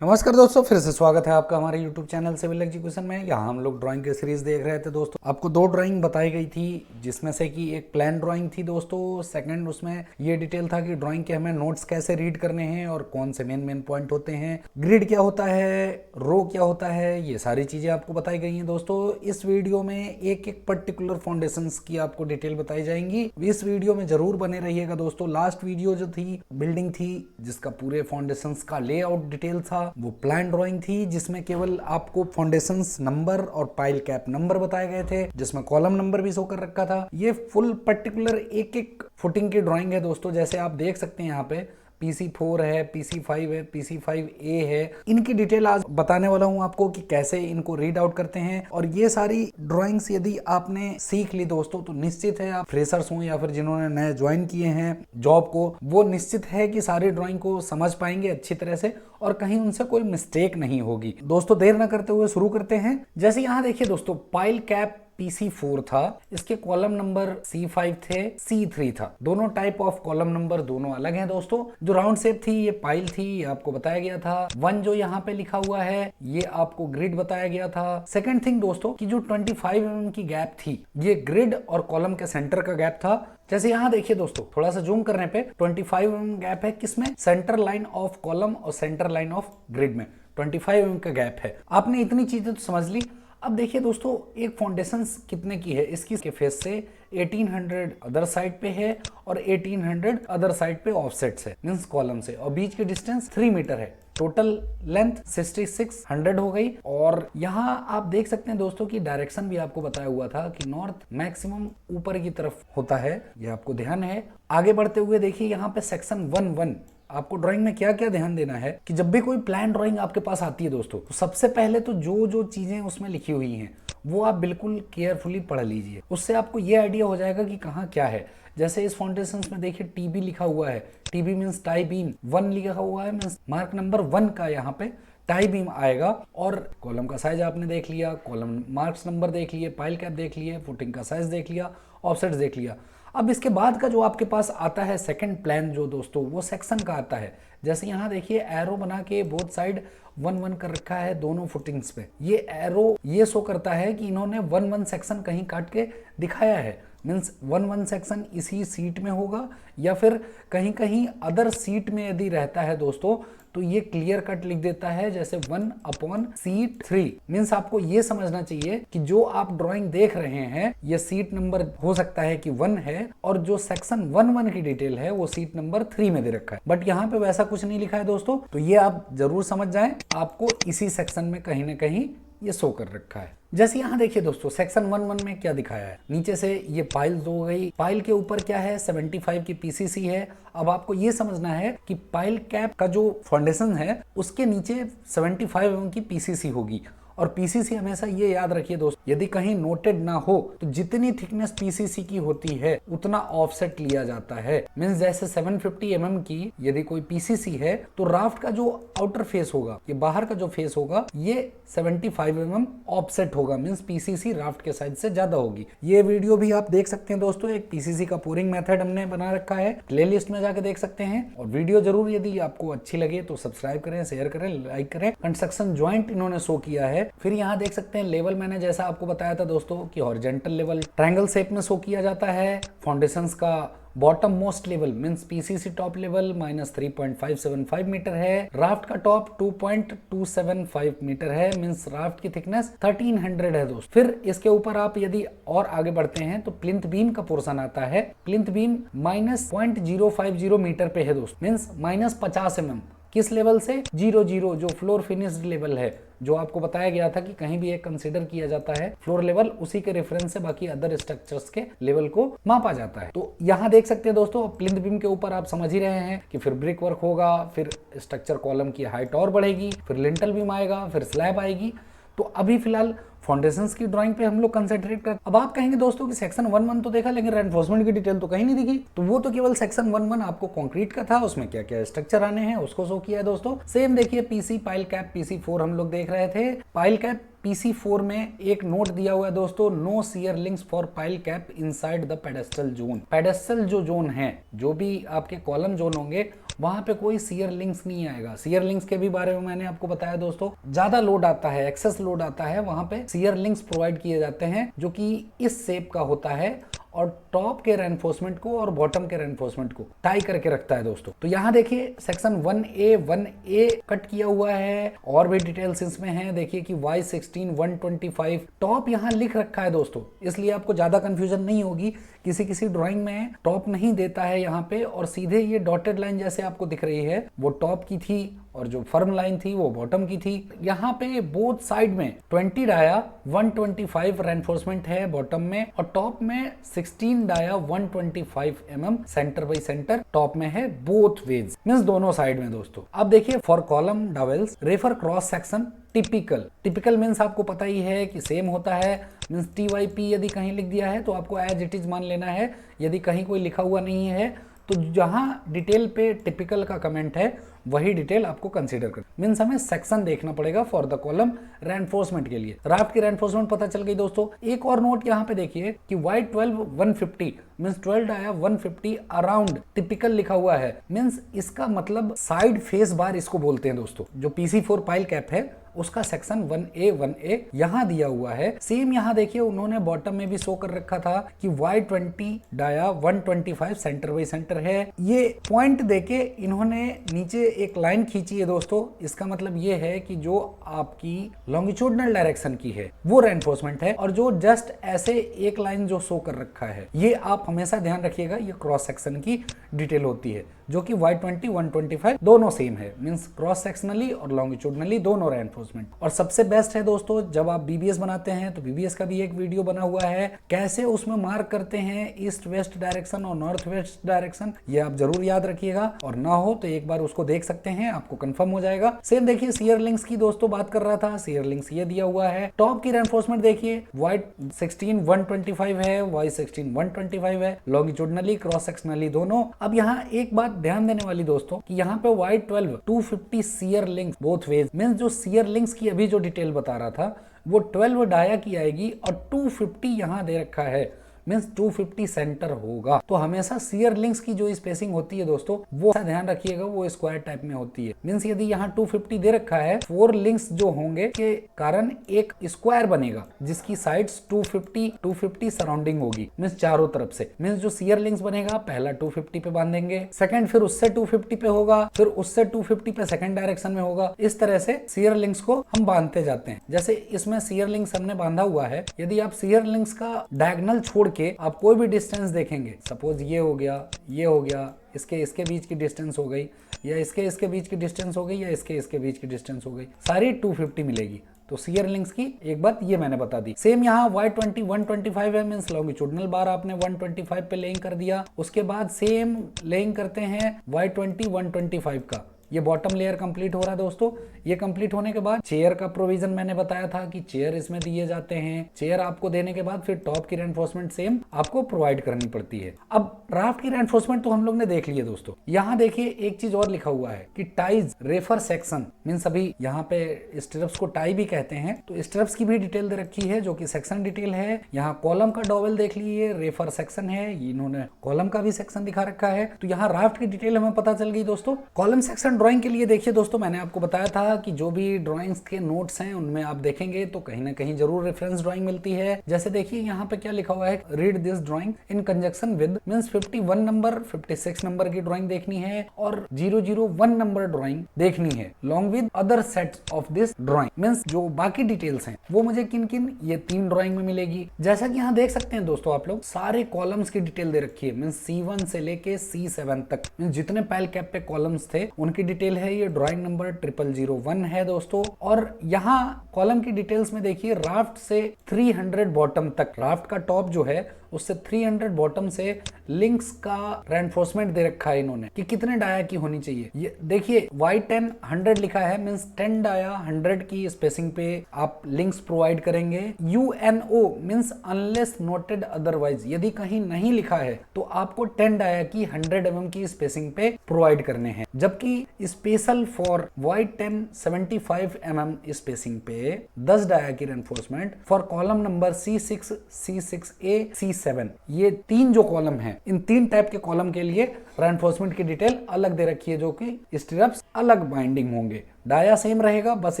नमस्कार दोस्तों, फिर से स्वागत है आपका हमारे YouTube चैनल सिविल एजुकेशन में। यहाँ हम लोग ड्राइंग की सीरीज देख रहे थे दोस्तों। आपको दो ड्राइंग बताई गई थी, जिसमें से कि एक प्लान ड्राइंग थी दोस्तों। सेकंड उसमें ये डिटेल था कि ड्राइंग के हमें नोट्स कैसे रीड करने हैं और कौन से मेन पॉइंट होते हैं, ग्रिड क्या होता है, रो क्या होता है, ये सारी चीजें आपको बताई गई हैं दोस्तों। इस वीडियो में एक एक पर्टिकुलर फाउंडेशन की आपको डिटेल बताई जाएंगी। इस वीडियो में जरूर बने रहिएगा दोस्तों। लास्ट वीडियो जो थी, बिल्डिंग थी जिसका पूरे फाउंडेशन का लेआउट डिटेल था, वो प्लान ड्राइंग थी जिसमें केवल आपको फाउंडेशंस नंबर और पाइल कैप नंबर बताए गए थे, जिसमें कॉलम नंबर भी शो कर रखा था। ये फुल पर्टिकुलर एक एक फुटिंग की ड्राइंग है दोस्तों। जैसे आप देख सकते हैं यहाँ पे PC4 है, PC5 है, PC5A है। इनकी डिटेल आज बताने वाला हूं आपको कि कैसे इनको रीड आउट करते हैं। और ये सारी ड्राइंग्स यदि आपने सीख ली दोस्तों, तो निश्चित है आप फ्रेशर्स हों या फिर जिन्होंने नए ज्वाइन किए हैं जॉब को, वो निश्चित है कि सारी ड्राइंग को समझ पाएंगे अच्छी तरह से और कहीं उनसे कोई मिस्टेक नहीं होगी। दोस्तों देर ना करते हुए शुरू करते हैं। जैसे यहाँ देखिए दोस्तों, पाइल कैप PC4 था, इसके कॉलम नंबर C5 थे, C3 था। दोनों टाइप ऑफ कॉलम नंबर दोनों अलग हैं दोस्तों। जो राउंड शेप थी ये पाइल थी, ये आपको बताया गया था। 1 जो यहाँ पे लिखा हुआ है ये आपको ग्रिड बताया गया था। सेकंड थिंग दोस्तों कि जो 25 mm की गैप थी, ये ग्रिड और कॉलम के सेंटर का गैप था। जैसे यहाँ देखिए दोस्तों, थोड़ा सा जूम करने पे 25 mm गैप है, किसमें? सेंटर लाइन ऑफ कॉलम और सेंटर लाइन ऑफ ग्रिड में 25 mm का गैप है। आपने इतनी चीजें तो समझ ली। अब देखिए दोस्तों, एक फाउंडेशन कितने की है, इसकी के फेस से 1800 अदर साइड पे है और 1800 अदर साइड पे ऑफसेट से, मींस कॉलम से, और बीच की डिस्टेंस 3 मीटर है। टोटल लेंथ 6600 हो गई। और यहाँ आप देख सकते हैं दोस्तों कि डायरेक्शन भी आपको बताया हुआ था कि नॉर्थ मैक्सिमम ऊपर की तरफ होता है, ये आपको ध्यान है। आगे बढ़ते हुए देखिए यहाँ पे सेक्शन 1.1 आपको ड्राइंग में क्या क्या ध्यान देना है कि जब भी कोई प्लान ड्राइंग आपके पास आती है दोस्तों, तो सबसे पहले तो जो जो चीजें उसमें लिखी हुई हैं वो आप बिल्कुल केयरफुली पढ़ लीजिए। उससे आपको ये आइडिया हो जाएगा कि कहाँ क्या है। जैसे इस फाउंडेशन में देखिए TB लिखा हुआ है, TB मीन्स टाई बीम। 1 लिखा हुआ है मीन्स मार्क नंबर 1 का यहाँ पे टाई बीम आएगा। और कॉलम का साइज आपने देख लिया, कॉलम मार्क्स नंबर देख लिए, पाइल कैप देख लिए, फुटिंग का साइज देख लिया, ऑफसेट्स देख लिया। अब इसके बाद का जो आपके पास आता है सेकंड प्लान जो दोस्तों, वो सेक्शन का आता है। जैसे यहाँ देखिए एरो बना के बोथ साइड 1-1 कर रखा है दोनों फुटिंग्स पे। ये एरो ये शो करता है कि इन्होंने 1-1 सेक्शन कहीं काट के दिखाया है, मीन्स 1-1 सेक्शन इसी सीट में होगा या फिर कहीं कहीं अदर सीट में यदि रहता है दोस्तों, तो ये क्लियर कट लिख देता है जैसे 1/C3। मीन्स आपको ये समझना चाहिए कि जो आप ड्राइंग देख रहे हैं ये सीट नंबर हो सकता है कि 1 है और जो सेक्शन 1-1 की डिटेल है वो सीट नंबर 3 में दे रखा है। बट यहाँ पे वैसा कुछ नहीं लिखा है दोस्तों, तो ये आप जरूर समझ जाएं, आपको इसी सेक्शन में कहीं ना कहीं ये शो कर रखा है। जैसे यहाँ देखिए दोस्तों, सेक्शन 1-1 में क्या दिखाया है, नीचे से ये पाइल्स हो गई, पाइल के ऊपर क्या है 75 की PCC है। अब आपको ये समझना है कि पाइल कैप का जो फाउंडेशन है उसके नीचे 75 mm की PCC होगी। और PCC हमेशा ये याद रखिए दोस्तों, यदि कहीं नोटेड ना हो तो जितनी थिकनेस PCC की होती है उतना ऑफसेट लिया जाता है। मींस जैसे 750 mm की यदि कोई PCC है तो राफ्ट का जो आउटर फेस होगा, ये बाहर का जो फेस होगा, ये 75 mm ऑफसेट होगा। मींस PCC राफ्ट के साइज से ज्यादा होगी। ये वीडियो भी आप देख सकते हैं दोस्तों, एक PCC का पोरिंग मेथड हमने बना रखा है, प्लेलिस्ट में जाके देख सकते हैं। और वीडियो जरूर यदि आपको अच्छी लगे तो सब्सक्राइब करें, शेयर करें, लाइक करें। कंस्ट्रक्शन ज्वाइंट इन्होंने शो किया है। फिर यहाँ देख सकते हैं लेवल, मैंने जैसा आपको बताया था दोस्तों कि हॉरिजॉन्टल लेवल ट्रायंगल शेप में शो किया जाता है। फाउंडेशंस का bottom most level means PCC top level -3.575 metre है। राफ्ट का टॉप 2.275 मीटर है, मींस राफ्ट की थिकनेस 1300 है दोस्त। फिर इसके ऊपर आप यदि और आगे बढ़ते हैं तो प्लिंथ बीम का पोर्शन आता है। प्लिंथ बीम -0.050 मीटर पे है दोस्त, मींस -50 mm। किस लेवल से? 0 जो फ्लोर फिनिश्ड लेवल है, जो आपको बताया गया था कि कहीं भी एक कंसीडर किया जाता है फ्लोर लेवल, उसी के रेफरेंस से बाकी अदर स्ट्रक्चर्स के लेवल को मापा जाता है। तो यहाँ देख सकते हैं दोस्तों, प्लिंथ बीम के ऊपर आप समझ ही रहे हैं कि फिर ब्रिक वर्क होगा, फिर स्ट्रक्चर कॉलम की हाइट और बढ़ेगी, फिर लिंटल बीम आएगा, फिर स्लैब आएगी। तो अभी फिलहाल फाउंडेशंस की ड्राइंग पे हम लोग कंसंट्रेट कर। अब आप कहेंगे दोस्तों कि सेक्शन 1-1 तो देखा, लेकिन रेनफोर्समेंट की डिटेल तो कहीं नहीं दिखी। तो वो तो केवल सेक्शन 1-1 आपको कंक्रीट का था, उसमें क्या क्या स्ट्रक्चर आने हैं उसको शो किया है दोस्तों। सेम देखिए PC पाइल कैप PC4 हम लोग देख रहे थे। पाइल कैप PC4 में एक नोट दिया हुआ है दोस्तों, no shear links for pile cap inside the pedestal zone. Pedestal जो जोन है, जो भी आपके कॉलम जोन होंगे वहां पे कोई सीयर लिंक्स नहीं आएगा। सीयर लिंक्स के भी बारे में मैंने आपको बताया दोस्तों, ज्यादा लोड आता है, एक्सेस लोड आता है, वहां पे सीयर लिंक्स प्रोवाइड किए जाते हैं जो कि इस शेप का होता है और टॉप के रेनफोर्समेंट को और बॉटम के रेनफोर्समेंट को टाई करके रखता है दोस्तों। तो यहाँ देखिए सेक्शन 1A कट किया हुआ है और भी डिटेल्स इसमें हैं। देखिए कि Y16 125 टॉप यहाँ लिख रखा है दोस्तों, इसलिए आपको ज्यादा कंफ्यूजन नहीं होगी। किसी ड्राइंग में टॉप नहीं देता है यहाँ पे, और सीधे ये डॉटेड लाइन जैसे आपको दिख रही है वो टॉप की थी और जो फर्म लाइन थी वो बॉटम की थी। यहाँ पे बोथ साइड में 20 डाया 125 रेनफोर्समेंट है बॉटम में, और टॉप में 16 dia 125 mm centre by centre top में है, बोथ वेज मींस दोनों साइड में दोस्तों। अब देखिए for column dowels refer cross section typical means आपको पता ही है कि सेम होता है, मीन्स TYP यदि कहीं लिख दिया है तो आपको एज इट इज मान लेना है। यदि कहीं कोई लिखा हुआ नहीं है तो जहां डिटेल पे टिपिकल का कमेंट है वही डिटेल आपको कंसीडर कर, मीन्स हमें सेक्शन देखना पड़ेगा फॉर द कॉलम रेनफोर्समेंट के लिए। राफ्ट की रेनफोर्समेंट पता चल गई दोस्तों। एक और नोट यहाँ पे देखिए कि Y12 150 means 12 dia 150 around typical लिखा हुआ है, मीन्स इसका मतलब साइड फेस बार इसको बोलते हैं दोस्तों। जो PC4 पाइल कैप है उसका सेक्शन 1A यहाँ दिया हुआ है। सेम यहाँ देखिए उन्होंने बॉटम में भी शो कर रखा था कि Y20 dia 125 centre by centre है। ये पॉइंट देके इन्होंने नीचे एक लाइन खींची है दोस्तों। इसका मतलब ये है कि जो आपकी लॉन्गिट्यूडनल डायरेक्शन की है वो रेनफोर्समेंट है, और जो जस्ट ऐसे एक लाइन जो शो कर रखा है ये आप हमेशा ध्यान रखिएगा, ये क्रॉस सेक्शन की डिटेल होती है, जो कि Y20 125 दोनों सेम है, मींस क्रॉस सेक्शनली और लॉन्गिट्यूडनली दोनों रेनफोर्समेंट। और सबसे बेस्ट है दोस्तों जब आप BBS बनाते हैं तो BBS का भी एक वीडियो बना हुआ है, कैसे उसमें मार्क करते हैं ईस्ट वेस्ट डायरेक्शन और नॉर्थ वेस्ट डायरेक्शन, ये आप जरूर याद रखिएगा, और ना हो तो एक बार उसको देख सकते हैं, आपको कंफर्म हो जाएगा। सेम देखिए सीयर लिंक्स की दोस्तों बात कर रहा था, सीयर लिंक्स ये दिया हुआ है। टॉप की रेनफोर्समेंट देखिए Y16 125 है, Y16 125 है, लॉन्गिट्यूडनली क्रॉस सेक्शनली दोनों। अब यहाँ एक बात ध्यान देने वाली दोस्तों कि यहाँ पे Y12 250 shear links both ways, means जो सीयर लिंक्स की अभी जो डिटेल बता रहा था वो 12 डाया की आएगी और 250 यहाँ दे रखा है, मींस 250 सेंटर होगा। तो हमेशा सीयर लिंक्स की जो स्पेसिंग होती है दोस्तों वो ध्यान रखिएगा, वो स्क्वायर टाइप में होती है। मींस यदि यहाँ 250 दे रखा है, 4 लिंक्स जो होंगे के कारण एक स्क्वायर बनेगा जिसकी साइड्स 250 सराउंडिंग होगी, मींस चारों तरफ से। मींस जो सीयर लिंक्स बनेगा पहला 250 पे बांधेंगे, सेकंड फिर उससे 250 पे होगा, फिर उससे 250 पे सेकंड डायरेक्शन में होगा। इस तरह से सीयर लिंक्स को हम बांधते जाते हैं। जैसे इसमें सीयर लिंक्स हमने बांधा हुआ है, यदि आप सीयर लिंक्स का डायगोनल छोड़ के आप कोई भी डिस्टेंस देखेंगे, सपोज ये हो गया, ये हो गया, इसके बीच की डिस्टेंस हो गई, या इसके बीच की डिस्टेंस हो गई, या इसके बीच की डिस्टेंस हो गई, सारी 250 मिलेगी। तो सीयर लिंक्स की एक बात ये मैंने बता दी। सेम यहाँ Y20 125 है, मींस लॉन्गिट्यूडनल बार आपने 125 पे लेइंग कर दिया। उसके बाद सेम लेइंग करते हैं Y20 125 का। ये बॉटम लेयर कंप्लीट हो रहा है दोस्तों। ये कंप्लीट होने के बाद चेयर का प्रोविजन मैंने बताया था कि चेयर इसमें दिए जाते हैं। चेयर आपको देने के बाद फिर टॉप की रेनफोर्समेंट सेम आपको प्रोवाइड करनी पड़ती है। अब राफ्ट की रेनफोर्समेंट तो हम लोग ने देख ली है दोस्तों। यहाँ देखिए एक चीज और लिखा हुआ है कि टाइज रेफर सेक्शन, मीन्स अभी यहाँ पे स्ट्रिप्स को टाई भी कहते हैं, तो स्ट्रिप्स की भी डिटेल दे रखी है जो कि सेक्शन डिटेल है। यहाँ कॉलम का डॉवेल देख लीजिए, रेफर सेक्शन है, इन्होंने कॉलम का भी सेक्शन दिखा रखा है। तो यहाँ राफ्ट की डिटेल हमें पता चल गई दोस्तों। कॉलम सेक्शन ड्राइंग के लिए देखिए दोस्तों, मैंने आपको बताया था कि जो भी ड्राइंग्स के नोट्स हैं उनमें आप देखेंगे तो कहीं ना कहीं जरूर रेफरेंस ड्राइंग मिलती है। जैसे देखिए यहाँ पे क्या लिखा हुआ है, read this drawing in conjunction with, means 51 number 56 number की ड्राइंग देखनी है और 001 नंबर ड्राइंग देखनी है, long with other sets of this drawing, means जो बाकी डिटेल्स हैं वो मुझे किन किन ये 3 ड्राइंग में मिलेगी। जैसा कि यहाँ देख सकते हैं दोस्तों आप लोग, सारे कॉलम्स की डिटेल दे रखी है, मींस C1 से लेके C7 तक, मींस जितने पाइल कैप पे कॉलम्स थे उनकी डिटेल है। ये ड्राइंग नंबर 0001 है दोस्तों। और यहाँ कॉलम की डिटेल्स में देखिए राफ्ट से 300 बॉटम तक, राफ्ट का टॉप जो है उससे 300 बॉटम से लिंक्स का रेनफोर्समेंट दे रखा है इन्होंने कि कितने डाया की होनी चाहिए। ये देखिए Y10 100 लिखा है, मींस 10 डाया 100 की स्पेसिंग पे आप लिंक्स प्रोवाइड करेंगे। UNO means unless noted otherwise, यदि कहीं नहीं लिखा है तो आपको 10 डाया की 100 mm की स्पेसिंग पे प्रोवाइड करने हैं। जबकि special for Y10 75 mm spacing पे 10 डाया की reinforcement for column number C6, C6A, C7 B7, ये 3 जो कॉलम है, इन 3 टाइप के कॉलम के लिए रेनफोर्समेंट की डिटेल अलग दे रखी है, जो कि स्टिरप्स अलग बाइंडिंग होंगे। डाया सेम रहेगा, बस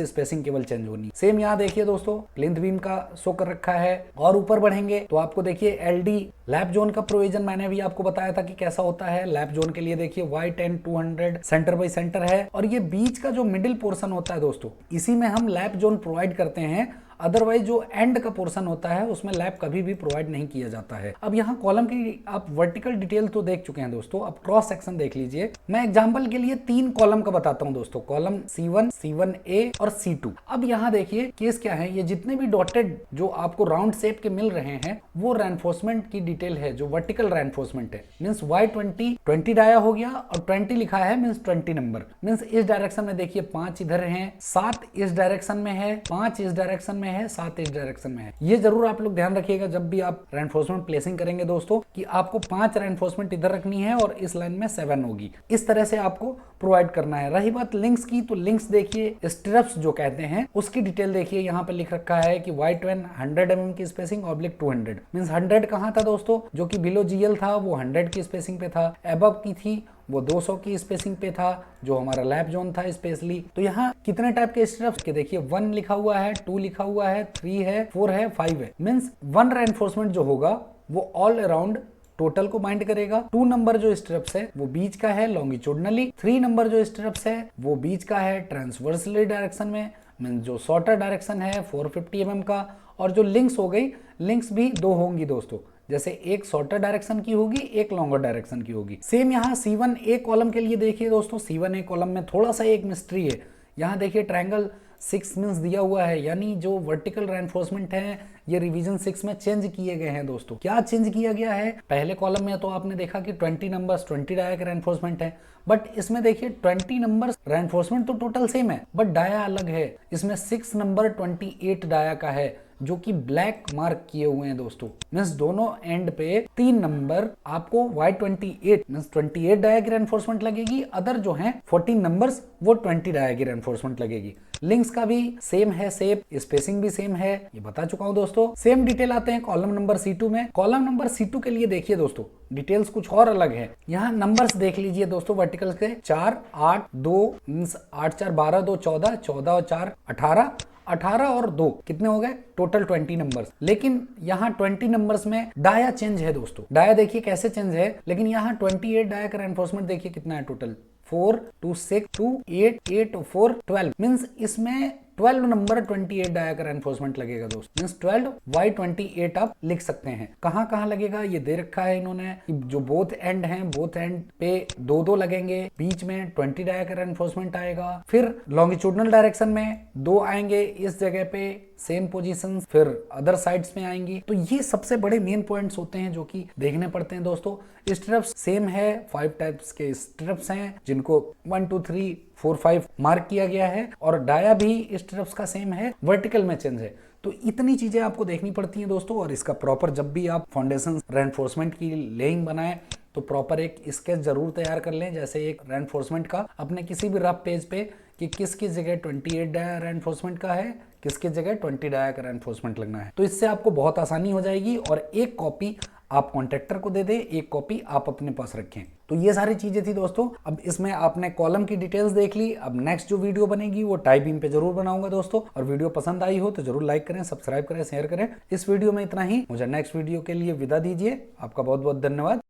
स्पेसिंग केवल चेंज होनी। सेम यहाँ देखिए दोस्तों, प्लिंथ बीम का शो कर रखा है। और ऊपर बढ़ेंगे तो आपको देखिए LD लैप जोन का प्रोविजन मैंने भी आपको बताया था कि कैसा होता है। लैप जोन के लिए देखिए Y10 200 सेंटर बाई सेंटर है, और ये बीच का जो मिडिल पोर्शन होता है दोस्तों, इसी में हम लैप जोन प्रोवाइड करते हैं। अदरवाइज जो एंड का पोर्शन होता है उसमें लैप कभी भी प्रोवाइड नहीं किया जाता है। अब यहाँ कॉलम की आप वर्टिकल डिटेल तो देख चुके हैं दोस्तों, अब क्रॉस सेक्शन देख लीजिए। मैं एग्जांपल के लिए 3 कॉलम का बताता हूँ दोस्तों, कॉलम C1, C1A और C2। अब यहाँ देखिए केस क्या है, ये जितने भी डॉटेड जो आपको राउंड शेप के मिल रहे हैं वो रेनफोर्समेंट की डिटेल है, जो वर्टिकल रेनफोर्समेंट है। मीन्स Y20 20 डाया हो गया और 20 लिखा है, मीन्स 20 नंबर। मीन्स इस डायरेक्शन में देखिए 5 इधर है, 7 इस डायरेक्शन में है, 5 इस डायरेक्शन में है, 7 इस डायरेक्शन में है। ये जरूर आप लोग ध्यान रखिएगा जब भी आप रेनफोर्समेंट प्लेसिंग करेंगे दोस्तों, कि आपको 5 रेनफोर्समेंट इधर रखनी है और इस लाइन में 7 होगी। इस तरह से आपको प्रोवाइड करना है। रही बात लिंक्स की, तो लिंक्स देखिए, स्टिरप्स जो कहते हैं उसकी डिटेल देखिए। यहाँ पे लिख रखा है कि Y10 100 mm की स्पेसिंग ऑब्लिक 200। मीन्स 100 कहाँ था दोस्तों, जो कि बिलो GL था वो 100 की स्पेसिंग पे था, एबव की थी वो 200 की स्पेसिंग पे था, जो हमारा लैप जोन था स्पेशली। तो यहाँ कितने टाइप के स्टिरप्स के देखिए, 1 लिखा हुआ है, 2 लिखा हुआ है, 3 है, 4 है, 5 है। मीन्स 1 रेनफोर्समेंट जो होगा वो ऑल अराउंड टोटल को बाइंड करेगा। 2 नंबर जो स्टिरप्स है वो बीच का है लॉन्गिट्यूडनली। 3 नंबर जो स्टिरप्स है वो बीच का है ट्रांसवर्सली डायरेक्शन में, मीन्स जो शॉर्टर डायरेक्शन है 450 mm का। और जो लिंक्स हो गई, लिंक्स भी 2 होंगी दोस्तों, जैसे एक शॉर्टर डायरेक्शन की होगी, एक लॉन्गर डायरेक्शन की होगी। सेम यहाँ C1A कॉलम के लिए देखिए दोस्तों, C1A कॉलम में थोड़ा सा एक मिस्ट्री है। यहाँ देखिए ट्रायंगल 6 मीन्स दिया हुआ है, यानी जो वर्टिकल रेनफोर्समेंट है ये रिवीजन 6 में चेंज किए गए हैं दोस्तों। क्या चेंज किया गया है, पहले कॉलम में तो आपने देखा कि 20 नंबर्स 20 डाया का रेनफोर्समेंट है, बट इसमें देखिए 20 नंबर्स रेनफोर्समेंट तो टोटल सेम है, बट डाया अलग है। इसमें 6 नंबर 28 डाया का है, जो कि ब्लैक मार्क किए हुए हैं दोस्तों। मीन्स दोनों एंड पे 3 नंबर आपको Y28 मीन्स 28 डाया की रेनफोर्समेंट लगेगी, अदर जो है 14 नंबर्स वो 20 डाया की रेनफोर्समेंट लगेगी। लिंक्स का भी सेम है शेप, स्पेसिंग भी सेम है, ये बता चुका हूं दोस्तों। सेम डिटेल आते हैं कॉलम नंबर C2 में। कॉलम नंबर C2 के लिए देखिए दोस्तों डिटेल्स कुछ और अलग है। यहाँ नंबर्स देख लीजिए दोस्तों वर्टिकल्स के, 4 8 2 मीन्स 8 4 12 2 14, 14 और 4 18, 18 और 2 कितने हो गए, टोटल 20 नंबर्स। लेकिन यहाँ 20 नंबर्स में डाया चेंज है दोस्तों। डाया देखिए कैसे चेंज है, लेकिन यहाँ 28 डाया का रेनफोर्समेंट देखिए कितना है टोटल, 4 2 6 2 8 8 4 12। मीन्स इसमें 12 नंबर 28 डाया का रेनफोर्समेंट लगेगा दोस्त। मीन्स 12 Y28 आप लिख सकते हैं। कहाँ कहाँ लगेगा ये दे रखा है इन्होंने, जो बोथ एंड हैं, बोथ एंड पे 2 लगेंगे, बीच में 20 डाया का रेनफोर्समेंट आएगा, फिर लॉन्गिट्यूडनल डायरेक्शन में 2 आएंगे इस जगह पे सेम पोजीशन, फिर अदर साइड्स में आएंगी। तो ये सबसे बड़े मेन पॉइंट्स होते हैं जो कि देखने पड़ते हैं दोस्तों। स्ट्रिप्स सेम है, 5 टाइप्स के स्ट्रिप्स हैं जिनको 1 2 3 4 5 मार्क किया गया है, और डाया भी स्ट्रिप्स का सेम है, वर्टिकल में चेंज है। तो इतनी चीजें आपको देखनी पड़ती हैं दोस्तों, और इसका प्रॉपर जब भी आप फाउंडेशन रेनफोर्समेंट की लेइंग बनाएं तो प्रॉपर एक स्केच जरूर तैयार कर लें, जैसे एक रेनफोर्समेंट का अपने किसी भी रफ पेज पे, कि किसकी जगह 28 डाया रेनफोर्समेंट का है, किसकी जगह 20 डाया का रेनफोर्समेंट लगना है। तो इससे आपको बहुत आसानी हो जाएगी, और एक कॉपी आप कॉन्ट्रैक्टर को दे दें, एक कॉपी आप अपने पास रखें। तो ये सारी चीजें थी दोस्तों। अब इसमें आपने कॉलम की डिटेल्स देख ली। अब नेक्स्ट जो वीडियो बनेगी वो टाई बीम पे जरूर बनाऊंगा दोस्तों, और वीडियो पसंद आई हो तो जरूर लाइक करें, सब्सक्राइब करें, शेयर करें। इस वीडियो में इतना ही, मुझे नेक्स्ट वीडियो के लिए विदा दीजिए। आपका बहुत बहुत धन्यवाद।